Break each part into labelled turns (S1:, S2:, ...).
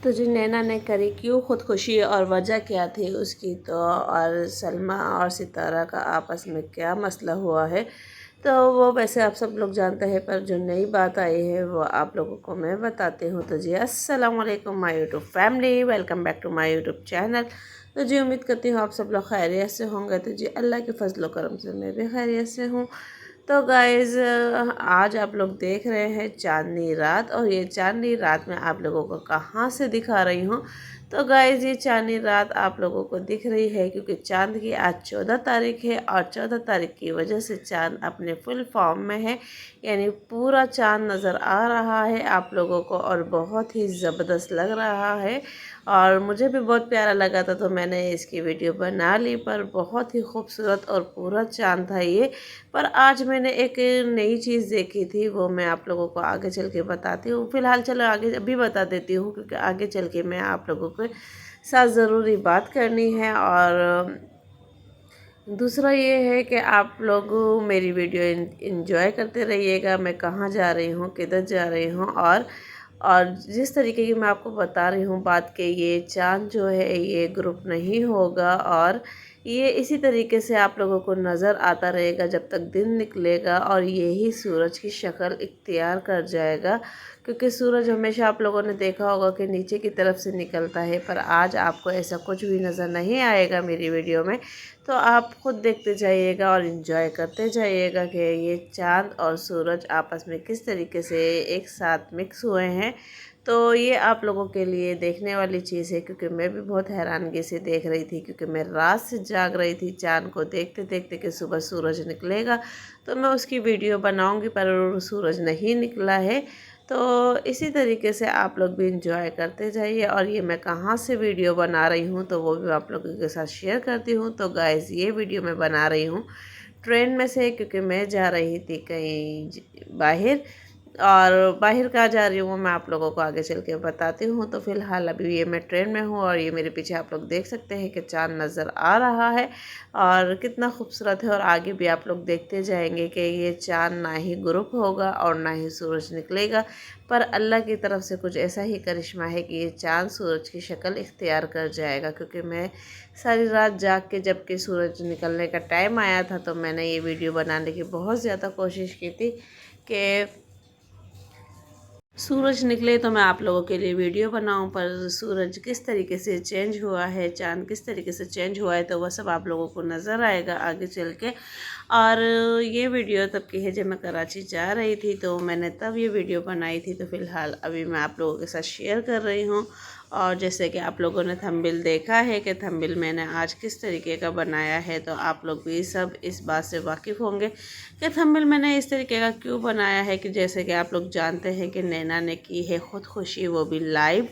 S1: तो जी नैना ने करी क्यों खुदकुशी और वजह क्या थी उसकी, तो और सलमा और सितारा का आपस में क्या मसला हुआ है, तो वो वैसे आप सब लोग जानते हैं, पर जो नई बात आई है वो आप लोगों को मैं बताती हूँ। तो जी अस्सलाम वालेकुम my YouTube family, welcome back to my YouTube channel. तो जी उम्मीद करती हूँ आप सब लोग खैरियत से होंगे। तो जी अल्लाह के फजल करम से मैं भी खैरियत से हूँ। तो गाइज़ आज आप लोग देख रहे हैं चांदनी रात, और ये चांदनी रात में आप लोगों को कहाँ से दिखा रही हूँ। तो गाइज़ ये चांदनी रात आप लोगों को दिख रही है क्योंकि चांद की आज 14 तारीख है, और 14 तारीख की वजह से चांद अपने फुल फॉर्म में है, यानी पूरा चांद नज़र आ रहा है आप लोगों को, और बहुत ही ज़बरदस्त लग रहा है। और मुझे भी बहुत प्यारा लगा था तो मैंने इसकी वीडियो बना ली, पर बहुत ही खूबसूरत और पूरा चांद था ये। पर आज मैंने एक नई चीज़ देखी थी, वो मैं आप लोगों को आगे चल के बताती हूँ। फ़िलहाल चलो आगे अभी बता देती हूँ, क्योंकि आगे चल के मैं आप लोगों के साथ ज़रूरी बात करनी है। और दूसरा ये है कि आप लोग मेरी वीडियो इन्जॉय करते रहिएगा। मैं कहाँ जा रही हूँ, किधर जा रही हूँ, और जिस तरीके की मैं आपको बता रही हूँ बात के, ये चाँद जो है ये ग्रुप नहीं होगा, और ये इसी तरीके से आप लोगों को नज़र आता रहेगा जब तक दिन निकलेगा, और यही सूरज की शक्ल इख्तियार कर जाएगा। क्योंकि सूरज हमेशा आप लोगों ने देखा होगा कि नीचे की तरफ से निकलता है, पर आज आपको ऐसा कुछ भी नज़र नहीं आएगा मेरी वीडियो में। तो आप खुद देखते जाइएगा और इन्जॉय करते जाइएगा कि ये चाँद और सूरज आपस में किस तरीके से एक साथ मिक्स हुए हैं। तो ये आप लोगों के लिए देखने वाली चीज़ है, क्योंकि मैं भी बहुत हैरानगी से देख रही थी, क्योंकि मैं रात से जाग रही थी चाँद को देखते देखते कि सुबह सूरज निकलेगा तो मैं उसकी वीडियो बनाऊंगी, पर सूरज नहीं निकला है। तो इसी तरीके से आप लोग भी इंजॉय करते जाइए, और ये मैं कहाँ से वीडियो बना रही हूँ तो वो भी आप लोगों के साथ शेयर करती हूँ। तो गाइज़ ये वीडियो मैं बना रही हूँ ट्रेन में से, क्योंकि मैं जा रही थी कहीं बाहर, और बाहर कहाँ जा रही हूँ वो मैं आप लोगों को आगे चल के बताती हूँ। तो फ़िलहाल अभी ये मैं ट्रेन में हूँ, और ये मेरे पीछे आप लोग देख सकते हैं कि चाँद नज़र आ रहा है और कितना खूबसूरत है। और आगे भी आप लोग देखते जाएंगे कि ये चाँद ना ही ग्रुप होगा और ना ही सूरज निकलेगा, पर अल्लाह की तरफ से कुछ ऐसा ही करिश्मा है कि ये चाँद सूरज की शक्ल इख्तियार कर जाएगा। क्योंकि मैं सारी रात जाग के जबकि सूरज निकलने का टाइम आया था, तो मैंने ये वीडियो बनाने की बहुत ज़्यादा कोशिश की थी कि सूरज निकले तो मैं आप लोगों के लिए वीडियो बनाऊं, पर सूरज किस तरीके से चेंज हुआ है, चांद किस तरीके से चेंज हुआ है, तो वह सब आप लोगों को नज़र आएगा आगे चल के। और ये वीडियो तब की है जब मैं कराची जा रही थी, तो मैंने तब ये वीडियो बनाई थी। तो फ़िलहाल अभी मैं आप लोगों के साथ शेयर कर रही हूँ। और जैसे कि आप लोगों ने थंबनेल देखा है कि थंबनेल मैंने आज किस तरीके का बनाया है, तो आप लोग भी सब इस बात से वाकिफ़ होंगे कि थंबनेल मैंने इस तरीके का क्यों बनाया है। कि जैसे कि आप लोग जानते हैं कि नैना ने की है खुदकुशी, वो भी लाइव।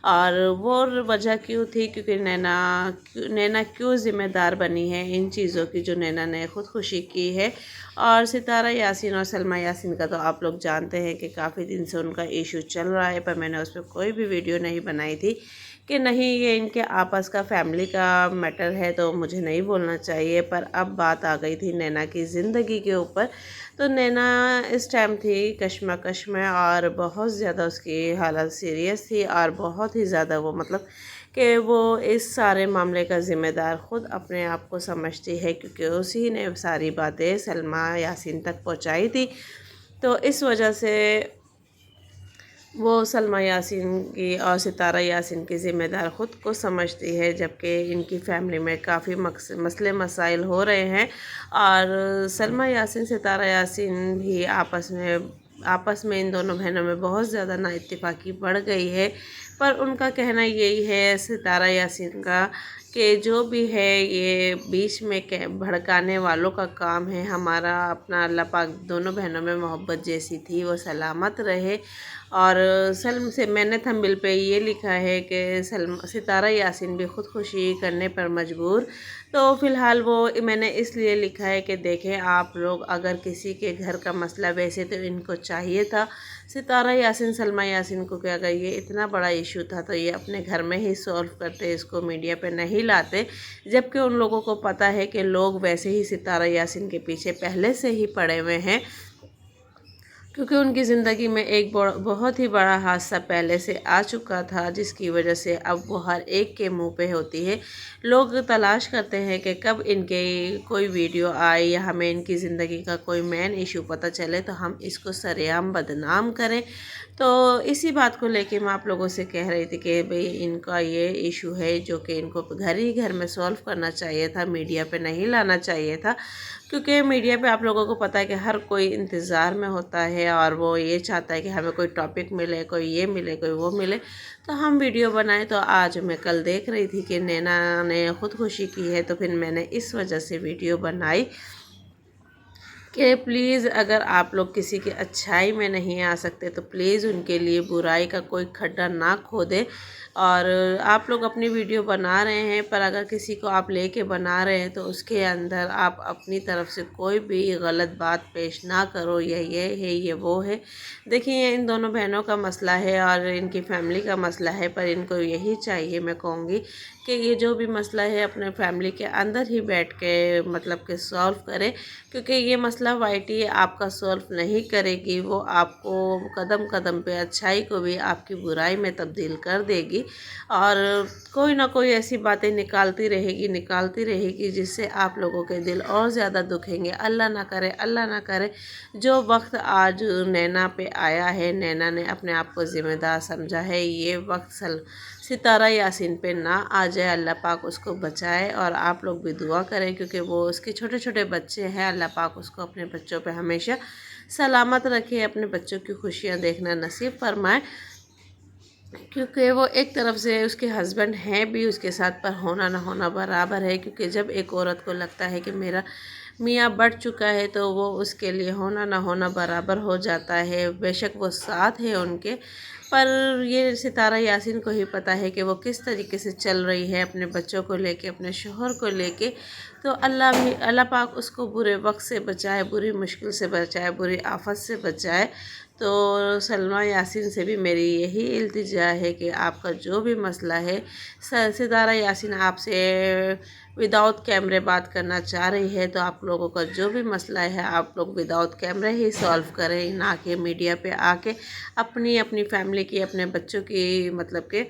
S1: और वो वजह क्यों थी, क्योंकि नैना क्यों ज़िम्मेदार बनी है इन चीज़ों की जो नैना ने खुदकुशी की है। और सितारा यासीन और सलमा यासीन का तो आप लोग जानते हैं कि काफ़ी दिन से उनका इशू चल रहा है, पर मैंने उस पर कोई भी वीडियो नहीं बनाई थी कि नहीं ये इनके आपस का फैमिली का मैटर है तो मुझे नहीं बोलना चाहिए। पर अब बात आ गई थी नैना की ज़िंदगी के ऊपर। तो नैना इस टाइम थी कश्मकश में, और बहुत ज़्यादा उसकी हालत सीरियस थी, और बहुत ही ज़्यादा वो मतलब कि वो इस सारे मामले का ज़िम्मेदार ख़ुद अपने आप को समझती है, क्योंकि उसी ने सारी बातें सलमा यासीन तक पहुंचाई थी। तो इस वजह से वो सलमा यासीन की और सितारा यासीन की ज़िम्मेदार ख़ुद को समझती है, जबकि इनकी फैमिली में काफ़ी मसले मसाइल हो रहे हैं। और सलमा यासीन सितारा यासीन भी आपस में इन दोनों बहनों में बहुत ज़्यादा नाइत्तेफाकी बढ़ गई है। पर उनका कहना यही है सितारा यासीन का कि जो भी है ये बीच में भड़काने वालों का काम है। हमारा अपना अल्लाह पाक दोनों बहनों में मोहब्बत जैसी थी वो सलामत रहे। और सल्म से मैंने थंबनेल पे ये लिखा है कि सितारा यासीन भी खुदकुशी करने पर मजबूर। तो फ़िलहाल वो मैंने इसलिए लिखा है कि देखें आप लोग, अगर किसी के घर का मसला, वैसे तो इनको चाहिए था सितारा यासीन सलमा यासीन को कि अगर ये इतना बड़ा इशू था तो ये अपने घर में ही सॉल्व करते, इसको मीडिया पे नहीं लाते। जबकि उन लोगों को पता है कि लोग वैसे ही सितारा यासीन के पीछे पहले से ही पड़े हुए हैं। क्योंकि उनकी ज़िंदगी में एक बहुत ही बड़ा हादसा पहले से आ चुका था, जिसकी वजह से अब वो हर एक के मुंह पे होती है। लोग तलाश करते हैं कि कब इनके कोई वीडियो आए या हमें इनकी ज़िंदगी का कोई मेन इशू पता चले तो हम इसको सरेआम बदनाम करें। तो इसी बात को लेके मैं आप लोगों से कह रही थी कि भाई इनका ये इशू है जो कि इनको घर ही घर में सॉल्व करना चाहिए था, मीडिया पे नहीं लाना चाहिए था। क्योंकि मीडिया पे आप लोगों को पता है कि हर कोई इंतज़ार में होता है और वो ये चाहता है कि हमें कोई टॉपिक मिले, कोई ये मिले, कोई वो मिले, तो हम वीडियो बनाएं। तो आज मैं कल देख रही थी कि नैना ने ख़ुदकुशी की है, तो फिर मैंने इस वजह से वीडियो बनाई कि प्लीज़ अगर आप लोग किसी की अच्छाई में नहीं आ सकते तो प्लीज़ उनके लिए बुराई का कोई खड्डा ना खोदें। और आप लोग अपनी वीडियो बना रहे हैं, पर अगर किसी को आप लेके बना रहे हैं तो उसके अंदर आप अपनी तरफ से कोई भी गलत बात पेश ना करो, ये है ये वो है। देखिए इन दोनों बहनों का मसला है और इनकी फैमिली का मसला है, पर इनको यही चाहिए, मैं कहूँगी कि ये जो भी मसला है अपने फैमिली के अंदर ही बैठ के मतलब कि सॉल्व करें। क्योंकि ये मसला वाइटी आपका सॉल्व नहीं करेगी, वो आपको कदम कदम पे अच्छाई को भी आपकी बुराई में तब्दील कर देगी और कोई ना कोई ऐसी बातें निकालती रहेगी जिससे आप लोगों के दिल और ज़्यादा दुखेंगे। अल्लाह ना करे, अल्लाह ना करे जो वक्त आज नैना पे आया है, नैना ने अपने आप को ज़िम्मेदार समझा है, ये वक्त सितारा यासीन पे ना आ जाए। अल्लाह पाक उसको बचाए और आप लोग भी दुआ करें क्योंकि वो उसके छोटे छोटे बच्चे हैं। अल्लाह पाक उसको अपने बच्चों पे हमेशा सलामत रखे, अपने बच्चों की खुशियाँ देखना नसीब फरमाए। क्योंकि वो एक तरफ से उसके हस्बैंड हैं भी उसके साथ, पर होना ना होना बराबर है। क्योंकि जब एक औरत को लगता है कि मेरा मियाँ बढ़ चुका है तो वो उसके लिए होना ना होना बराबर हो जाता है। बेशक वो साथ है उनके, पर ये सितारा यासीन को ही पता है कि वो किस तरीके से चल रही है अपने बच्चों को लेके, अपने शोहर को लेके। तो अल्लाह पाक उसको बुरे वक्त से बचाए, बुरी मुश्किल से बचाए, बुरी आफत से बचाए। तो सलमा यासीन से भी मेरी यही इल्तिजा है कि आपका जो भी मसला है, सितारा यासीन आपसे विदाउट कैमरे बात करना चाह रही है, तो आप लोगों का जो भी मसला है आप लोग विदाउट कैमरे ही सॉल्व करें, ना कि मीडिया पे आके अपनी अपनी फैमिली की, अपने बच्चों की मतलब के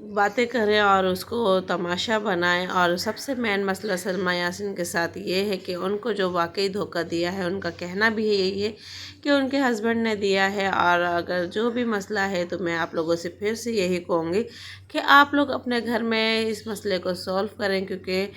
S1: बातें करें और उसको तमाशा बनाएं। और सबसे मेन मसला सलमा यासीन के साथ ये है कि उनको जो वाकई धोखा दिया है, उनका कहना भी यही है कि उनके हस्बैंड ने दिया है। और अगर जो भी मसला है तो मैं आप लोगों से फिर से यही कहूँगी कि आप लोग अपने घर में इस मसले को सॉल्व करें, क्योंकि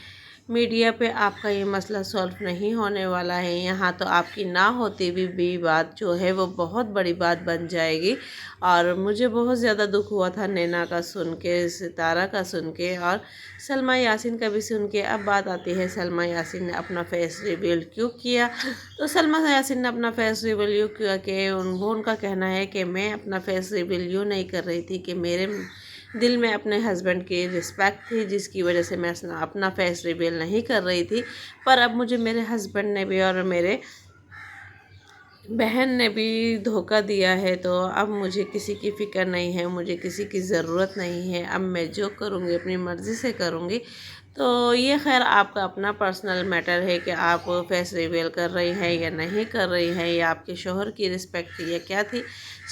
S1: मीडिया पे आपका ये मसला सॉल्व नहीं होने वाला है। यहाँ तो आपकी ना होती भी बात जो है वो बहुत बड़ी बात बन जाएगी। और मुझे बहुत ज़्यादा दुख हुआ था नैना का सुन के, सितारा का सुन के और सलमा यासीन का भी सुन के। अब बात आती है सलमा यासीन ने अपना फेस रिवील क्यों किया। तो सलमा यासीन ने अपना फेस रिवील यूँ किया कि उनका कहना है कि मैं अपना फेस रिवील यूँ नहीं कर रही थी कि मेरे दिल में अपने हस्बैंड की रिस्पेक्ट थी, जिसकी वजह से मैं अपना फेस रिवील नहीं कर रही थी। पर अब मुझे मेरे हस्बैंड ने भी और मेरे बहन ने भी धोखा दिया है, तो अब मुझे किसी की फ़िक्र नहीं है, मुझे किसी की ज़रूरत नहीं है। अब मैं जो करूँगी अपनी मर्ज़ी से करूँगी। तो ये खैर आपका अपना पर्सनल मैटर है कि आप फेस रिवील कर रही हैं या नहीं कर रही हैं, या आपके शोहर की रिस्पेक्ट थी या क्या थी।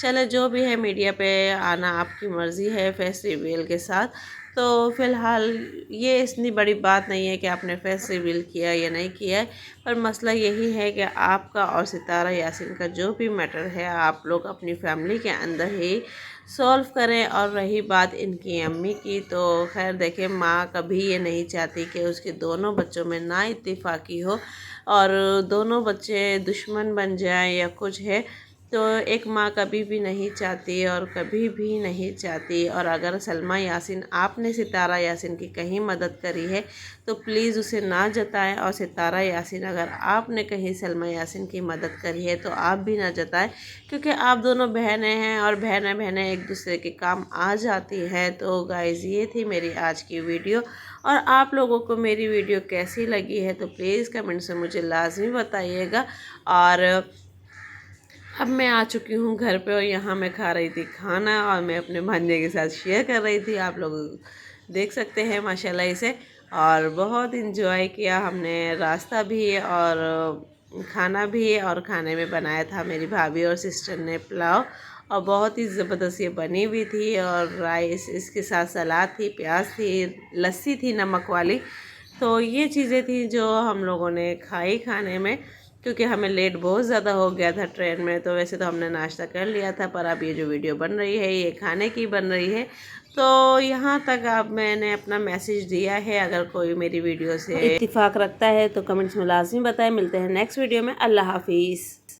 S1: चले जो भी है, मीडिया पे आना आपकी मर्ज़ी है फेस रिवील के साथ। तो फ़िलहाल ये इतनी बड़ी बात नहीं है कि आपने फेस रिवील किया या नहीं किया है, पर मसला यही है कि आपका और सितारा यासीन का जो भी मैटर है आप लोग अपनी फैमिली के अंदर ही सॉल्व करें। और रही बात इनकी अम्मी की, तो खैर देखिए माँ कभी ये नहीं चाहती कि उसके दोनों बच्चों में ना इत्तेफाकी हो और दोनों बच्चे दुश्मन बन जाएं या कुछ है। तो एक माँ कभी भी नहीं चाहती और कभी भी नहीं चाहती। और अगर सलमा यासीन आपने सितारा यासीन की कहीं मदद करी है तो प्लीज़ उसे ना जताएं, और सितारा यासीन अगर आपने कहीं सलमा यासीन की मदद करी है तो आप भी ना जताएं, क्योंकि आप दोनों बहनें हैं और बहनें एक दूसरे के काम आ जाती हैं। तो गाइज़ ये थी मेरी आज की वीडियो, और आप लोगों को मेरी वीडियो कैसी लगी है तो प्लीज़ कमेंट से मुझे लाजमी बताइएगा। और अब मैं आ चुकी हूँ घर पे और यहाँ मैं खा रही थी खाना और मैं अपने भांजे के साथ शेयर कर रही थी। आप लोग देख सकते हैं माशाल्लाह इसे, और बहुत इंजॉय किया हमने रास्ता भी और खाना भी और खाने में बनाया था मेरी भाभी और सिस्टर ने पुलाव, और बहुत ही ज़बरदस्त ये बनी हुई थी। और राइस, इसके साथ सलाद थी, प्याज थी, लस्सी थी नमक वाली। तो ये चीज़ें थी जो हम लोगों ने खाई खाने में, क्योंकि हमें लेट बहुत ज़्यादा हो गया था ट्रेन में। तो वैसे तो हमने नाश्ता कर लिया था, पर अब ये जो वीडियो बन रही है ये खाने की बन रही है। तो यहाँ तक अब मैंने अपना मैसेज दिया है। अगर कोई मेरी वीडियो से इत्तेफाक रखता है तो कमेंट्स में लाजमी बताएं। मिलते हैं नेक्स्ट वीडियो में। अल्लाह हाफिज़।